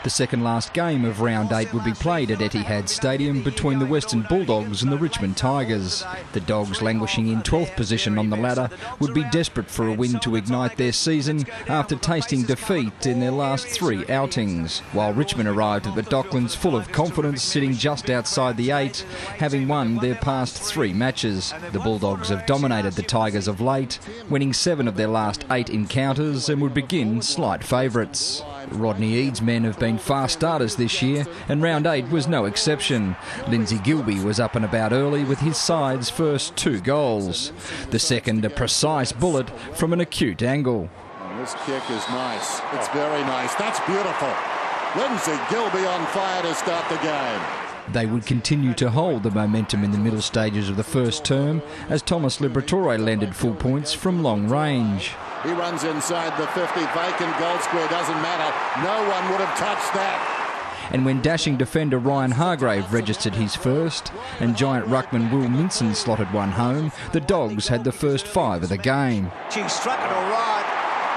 The second last game of round 8 would be played at Etihad Stadium between the Western Bulldogs and the Richmond Tigers. The Dogs, languishing in 12th position on the ladder, would be desperate for a win to ignite their season after tasting defeat in their last 3 outings, while Richmond arrived at the Docklands full of confidence, sitting just outside the 8, having won their past 3 matches. The Bulldogs have dominated the Tigers of late, winning 7 of their last 8 encounters and would begin slight favourites. Rodney Eade's men have been fast starters this year, and round 8 was no exception. Lindsay Gilbey was up and about early with his side's first 2 goals. The second a precise bullet from an acute angle. And this kick is nice. It's very nice. That's beautiful. Lindsay Gilbey on fire to start the game. They would continue to hold the momentum in the middle stages of the first term as Thomas Liberatore landed full points from long range. He runs inside the 50, vacant goal square, doesn't matter. No one would have touched that. And when dashing defender Ryan Hargrave registered his first and giant ruckman Will Minson slotted one home, the Dogs had the first 5 of the game. She struck it all right.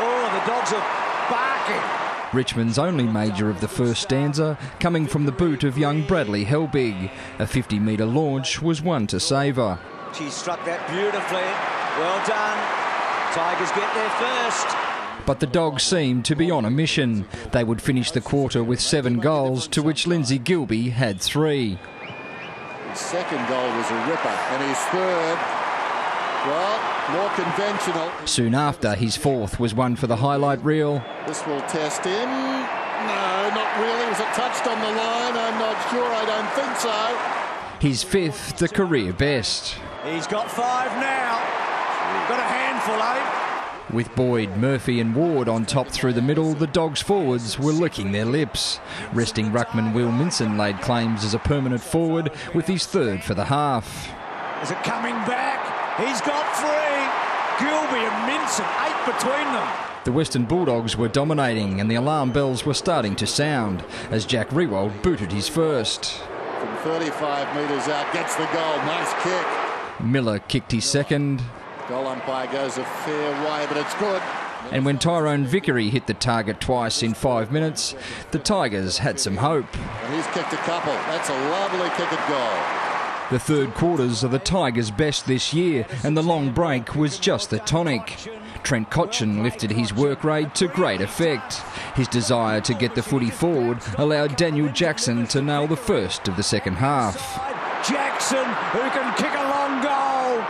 Oh, the Dogs are barking. Richmond's only major of the first stanza coming from the boot of young Bradley Helbig. A 50-metre launch was one to savour. She struck that beautifully. Well done. Tigers get there first. But the Dogs seemed to be on a mission. They would finish the quarter with 7 goals, to which Lindsay Gilbey had 3. His second goal was a ripper, and his third, well, more conventional. Soon after, his 4th was one for the highlight reel. This will test him. No, not really. Was it touched on the line? I'm not sure. I don't think so. His 5th, the career best. He's got 5 now. Got a handful, eh? With Boyd, Murphy and Ward on top through the middle, the Dogs forwards were licking their lips. Resting ruckman Will Minson laid claims as a permanent forward with his 3rd for the half. Is it coming back? He's got 3. Gilbey and Minson, 8 between them. The Western Bulldogs were dominating and the alarm bells were starting to sound as Jack Riewoldt booted his first. From 35 metres out, gets the goal. Nice kick. Miller kicked his second. Goal umpire goes a fair way, but it's good. And when Tyrone Vickery hit the target twice in 5 minutes, the Tigers had some hope. And he's kicked a couple. That's a lovely kick at goal. The third quarters are the Tigers' best this year, and the long break was just the tonic. Trent Cotchin lifted his work rate to great effect. His desire to get the footy forward allowed Daniel Jackson to nail the first of the second half. Jackson, who can kick a long goal.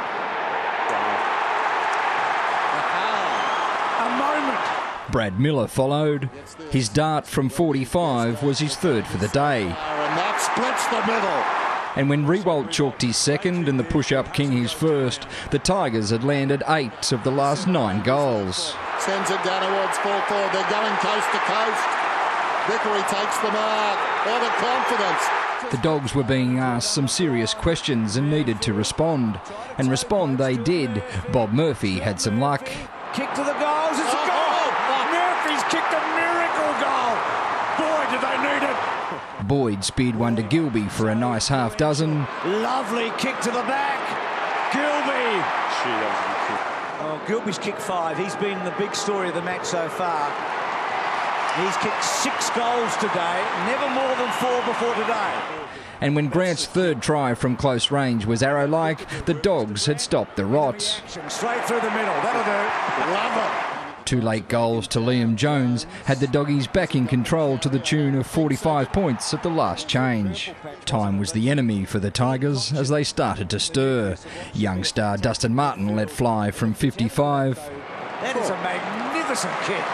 Brad Miller followed. His dart from 45 was his 3rd for the day. And that splits the middle. And when Riewoldt chalked his 2nd and the push-up king his 1st, the Tigers had landed 8 of the last 9 goals. Sends it down towards full forward. They're going coast to coast. Vickery takes the mark. Oh, the confidence. The Dogs were being asked some serious questions and needed to respond. And respond they did. Bob Murphy had some luck. Kick to the goals. It's a goal. Murphy's kicked a miracle goal. Boy, did they need it. Boyd speared one to Gilbey for a nice half dozen. Lovely kick to the back. Gilbey. Oh, Gilbey's kicked 5. He's been the big story of the match so far. He's kicked 6 goals today, never more than 4 before today. And when Grant's 3rd try from close range was arrow-like, the Dogs had stopped the rot. Straight through the middle, that'll do. Love it. 2 late goals to Liam Jones had the Doggies back in control to the tune of 45 points at the last change. Time was the enemy for the Tigers as they started to stir. Young star Dustin Martin let fly from 55. That is a magnificent kick.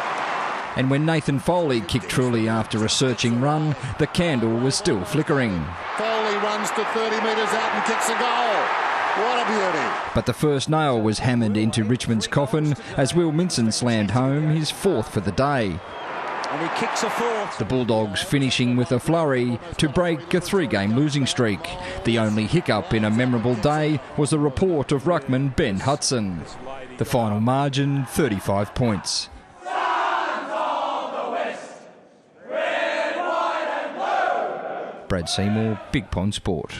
And when Nathan Foley kicked truly after a searching run, the candle was still flickering. Foley runs to 30 metres out and kicks a goal. What a beauty. But the first nail was hammered into Richmond's coffin as Will Minson slammed home his 4th for the day. And he kicks a 4th. The Bulldogs finishing with a flurry to break a 3-game losing streak. The only hiccup in a memorable day was the report of ruckman Ben Hudson. The final margin, 35 points. Brad Seymour, Big Pond Sport.